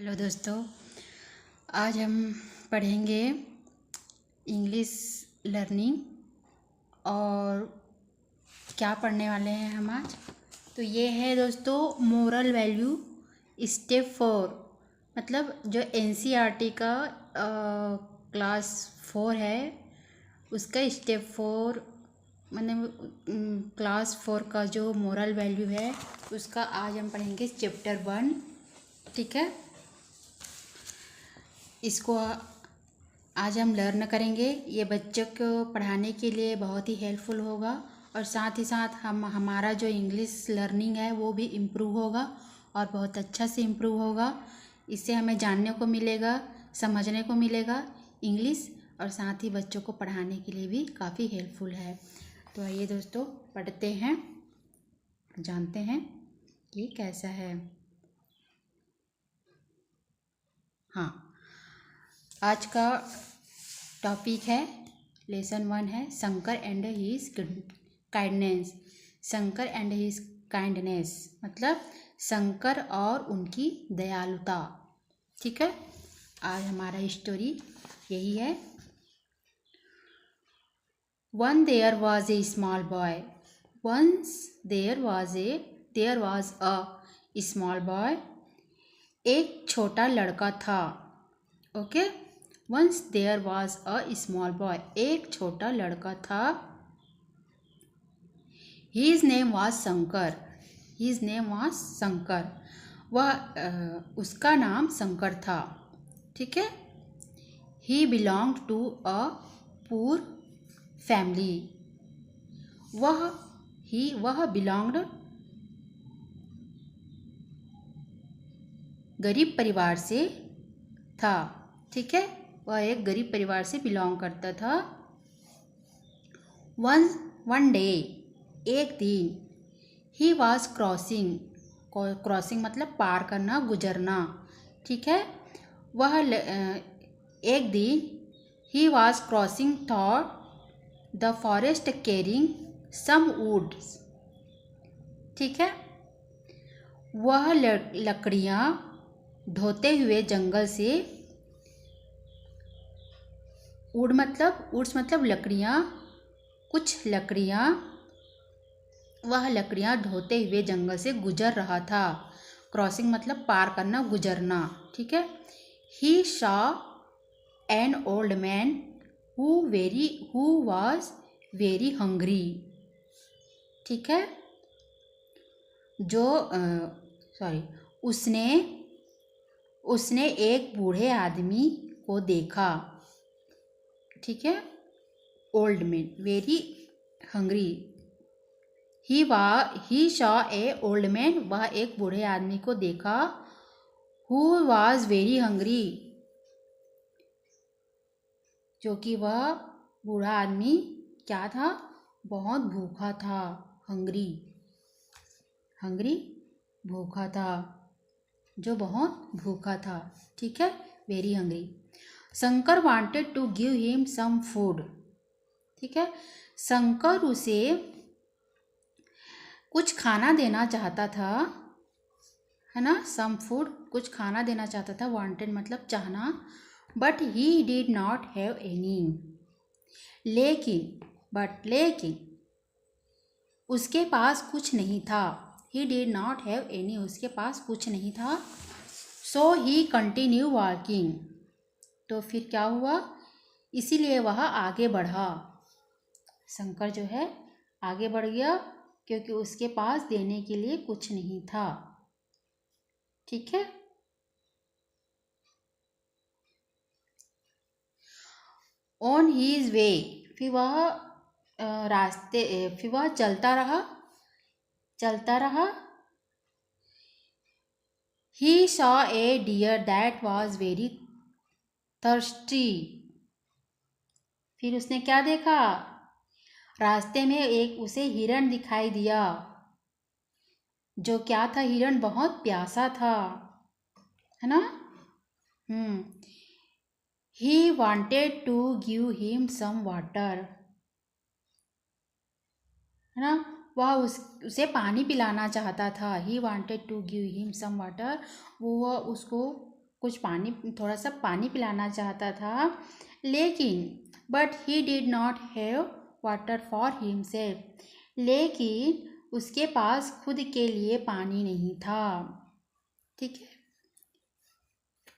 Hello दोस्तों, आज हम पढ़ेंगे इंग्लिश लर्निंग। और क्या पढ़ने वाले हैं हम आज? तो ये है दोस्तों मोरल वैल्यू स्टेप 4। मतलब जो एनसीईआरटी का क्लास 4 है उसका स्टेप 4, मतलब क्लास 4 का जो मोरल वैल्यू है उसका आज हम पढ़ेंगे चैप्टर 1। ठीक है, इसको आज हम लर्न करेंगे। ये बच्चों को पढ़ाने के लिए बहुत ही हेल्पफुल होगा और साथ ही साथ हमारा जो इंग्लिश लर्निंग है वो भी इम्प्रूव होगा और बहुत अच्छा से इम्प्रूव होगा। इससे हमें जानने को मिलेगा, समझने को मिलेगा इंग्लिश, और साथ ही बच्चों को पढ़ाने के लिए भी काफ़ी हेल्पफुल है। तो आइए दोस्तों पढ़ते हैं, जानते हैं कि कैसा है। हाँ, आज का टॉपिक है, लेसन 1 है Shankar and his kindness. Shankar and his kindness मतलब शंकर और उनकी दयालुता। ठीक है, आज हमारा स्टोरी यही है। Once there was a small boy. Once there was a small boy. एक छोटा लड़का था। Okay, once there was a small boy. एक छोटा लड़का था। His name was Shankar. His name was Shankar. वह उसका नाम शंकर था। ठीक है, he belong to a poor family. वह बिलोंग्ड गरीब परिवार से था। ठीक है, वह एक गरीब परिवार से बिलोंग करता था। वन डे, एक दिन, ही वॉज क्रॉसिंग मतलब पार करना, गुजरना। ठीक है, वह एक दिन he was crossing thought the forest carrying some woods. ठीक है, वह लकड़ियाँ ढोते हुए जंगल से, वुड्स मतलब लकड़ियाँ, कुछ लकड़ियाँ, वह लकड़ियाँ ढोते हुए जंगल से गुजर रहा था। क्रॉसिंग मतलब पार करना, गुजरना। ठीक है, he saw an old man who was very hungry. ठीक है, उसने एक बूढ़े आदमी को देखा। ठीक है, ओल्ड मैन वेरी हंग्री। ही सॉ ए ओल्ड मैन, वह एक बूढ़े आदमी को देखा। हु वॉज वेरी हंग्री, जो कि वह बूढ़ा आदमी क्या था, बहुत भूखा था। हंग्री भूखा था, जो बहुत भूखा था। ठीक है, very hungry. Shankar wanted to give him some food. ठीक है, शंकर उसे कुछ खाना देना चाहता था, है ना। सम फूड, कुछ खाना देना चाहता था। वांटेड मतलब चाहना। But he did not have any. लेकिन उसके पास कुछ नहीं था। ही डिड नॉट हैव एनी, उसके पास कुछ नहीं था। सो ही कंटिन्यू वॉकिंग, तो फिर क्या हुआ, इसीलिए वह आगे बढ़ा। शंकर जो है आगे बढ़ गया क्योंकि उसके पास देने के लिए कुछ नहीं था। ठीक है, ऑन हीज वे, फिर वह चलता रहा। He saw a deer that was very thirsty. फिर उसने क्या देखा, रास्ते में उसे हिरण दिखाई दिया, जो क्या था, हिरण बहुत प्यासा था, है ना। He wanted to give him some water, है ना। वह उसे पानी पिलाना चाहता था। He wanted to give him some water, वो उसको कुछ पानी, थोड़ा सा पानी पिलाना चाहता था, लेकिन but he did not have water for himself, लेकिन उसके पास खुद के लिए पानी नहीं था। ठीक है,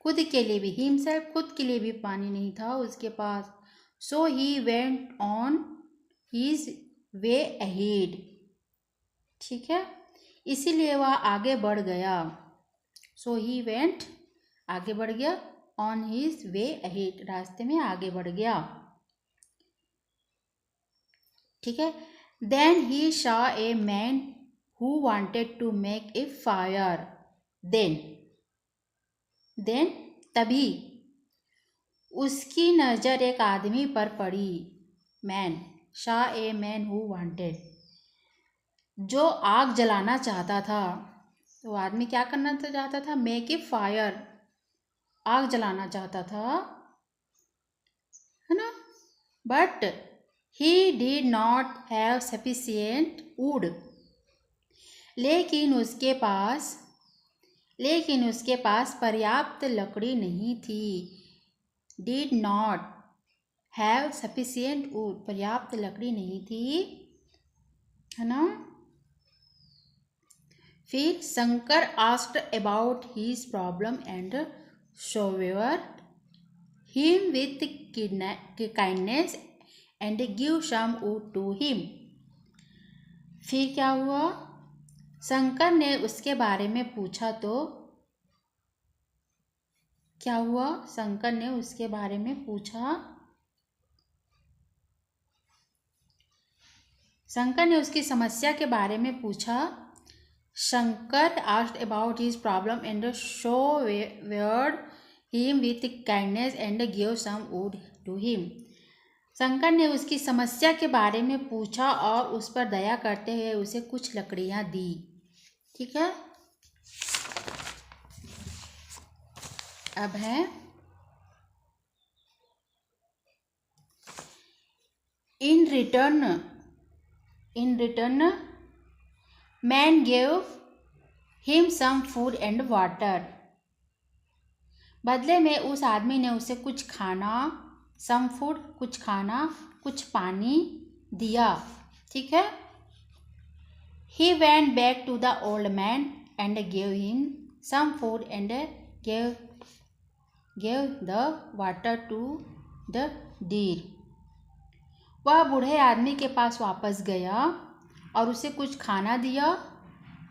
खुद के लिए भी, हिमसेल्फ खुद के लिए भी पानी नहीं था उसके पास। So he went on his way ahead. ठीक है, इसीलिए वह आगे बढ़ गया। सो ही वेंट, आगे बढ़ गया, ऑन हिज वे अहेड, रास्ते में आगे बढ़ गया। ठीक है, then he saw a man who wanted to make a fire. Then तभी उसकी नज़र एक आदमी पर पड़ी। Man, saw a man who wanted, जो आग जलाना चाहता था। तो आदमी क्या करना चाहता था? मेक ए फायर, आग जलाना चाहता था, है ना। But he did not have sufficient wood, लेकिन उसके पास पर्याप्त लकड़ी नहीं थी। Did not have sufficient wood, पर्याप्त लकड़ी नहीं थी, है ना। फिर Shankar asked about his problem and showered him with kindness and give some wood to him. फिर क्या हुआ? शंकर ने उसके बारे में पूछा तो क्या हुआ? शंकर ने उसके बारे में पूछा, शंकर ने उसकी समस्या के बारे में पूछा। Shankar asked about his problem and showed him with kindness and gave some wood to him. Shankar ने उसकी समस्या के बारे में पूछा और उस पर दया करते हुए उसे कुछ लकड़ियां दी। ठीक है, अब है in return man gave him some food and water. बदले में उस आदमी ने उसे कुछ खाना, some food, कुछ खाना, कुछ पानी दिया। ठीक है, he went back to the old man and gave him some food and gave the water to the deer. वह बूढ़े आदमी के पास वापस गया और उसे कुछ खाना दिया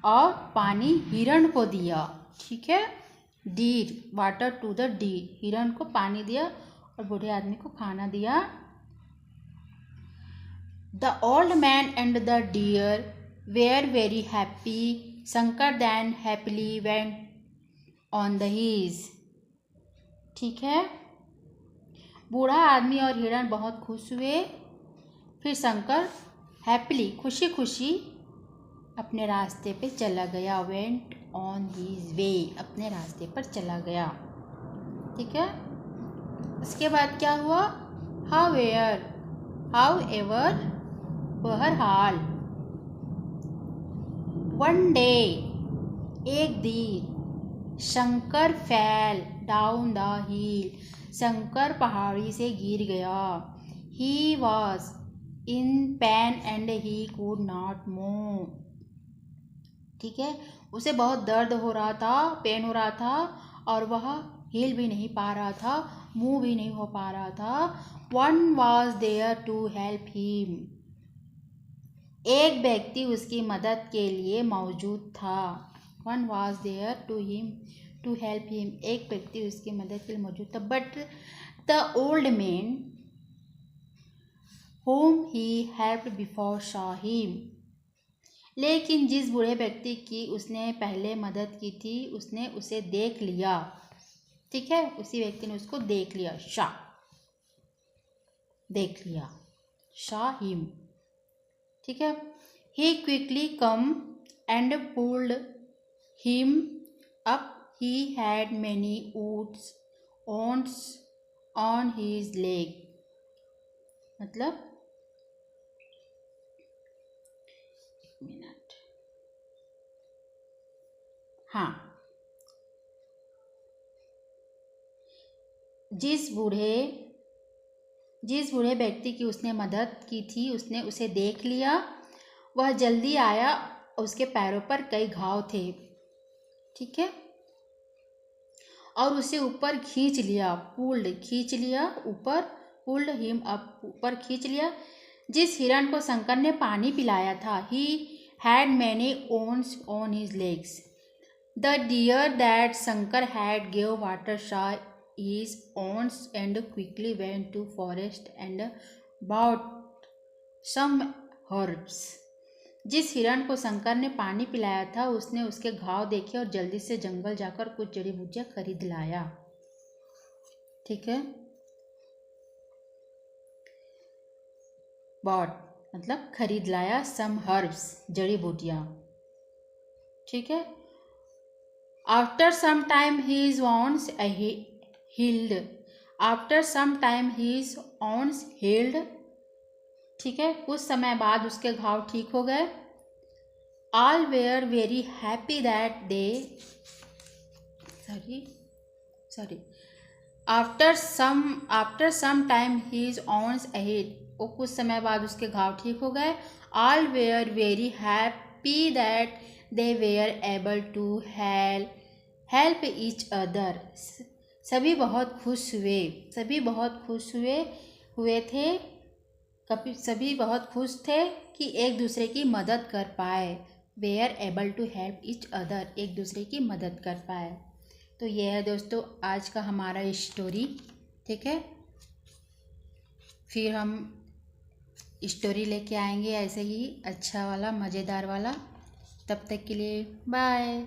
और पानी हिरण को दिया। ठीक है, deer, water to the deer, हिरण को पानी दिया और बूढ़े आदमी को खाना दिया। The old man and the deer were very happy, Shankar then happily went on the hills. ठीक है, बूढ़ा आदमी और हिरण बहुत खुश हुए। फिर शंकर हैप्पीली, खुशी खुशी अपने रास्ते पे चला गया। वेंट ऑन हिज वे, अपने रास्ते पर चला गया। ठीक है, उसके बाद क्या हुआ? हाउ एवर, बहरहाल, वन डे, एक दिन, शंकर फैल डाउन द हिल, शंकर पहाड़ी से गिर गया। He was in pen and he could not move. ठीक है, उसे बहुत दर्द हो रहा था, पेन हो रहा था और वह हिल भी नहीं पा रहा था, मूव भी नहीं हो पा रहा था। One was there to help him, एक व्यक्ति उसकी मदद के लिए मौजूद था। One was there to help him, एक व्यक्ति उसकी मदद के लिए मौजूद था। But the old man whom he helped before saw him, लेकिन जिस बूढ़े व्यक्ति की उसने पहले मदद की थी उसने उसे देख लिया। ठीक है, उसी व्यक्ति ने उसको देख लिया, देख लिया, saw him। ठीक है, he quickly come and pulled him up, he had many wounds on his leg। मतलब मिनट, हाँ, जिस बूढ़े व्यक्ति की उसने मदद की थी उसने उसे देख लिया। वह जल्दी आया, उसके पैरों पर कई घाव थे, ठीक है, और उसे ऊपर खींच लिया, पुल्ड हिम अप, ऊपर खींच लिया। जिस हिरण को शंकर ने पानी पिलाया था, he had many wounds on his legs. The deer that Shankar had gave water saw his wounds and quickly went to forest and bought some herbs. जिस हिरण को शंकर ने पानी पिलाया था उसने उसके घाव देखे और जल्दी से जंगल जाकर कुछ जड़ी बूटियां खरीद लाया, ठीक है। बॉट मतलब खरीद लाया, सम हर्ब्स जड़ी बूटियां, ठीक है। After some time his wounds healed, ठीक है, कुछ समय बाद उसके घाव ठीक हो गए। All were very happy that day, after some time his wounds healed, वो कुछ समय बाद उसके घाव ठीक हो गए। All were very happy that they were able to help each other, सभी बहुत खुश थे कि एक दूसरे की मदद कर पाए। Were able to help each other, एक दूसरे की मदद कर पाए। तो ये है दोस्तों आज का हमारा स्टोरी, ठीक है। फिर हम स्टोरी लेके आएंगे ऐसे ही अच्छा वाला, मज़ेदार वाला। तब तक के लिए बाय।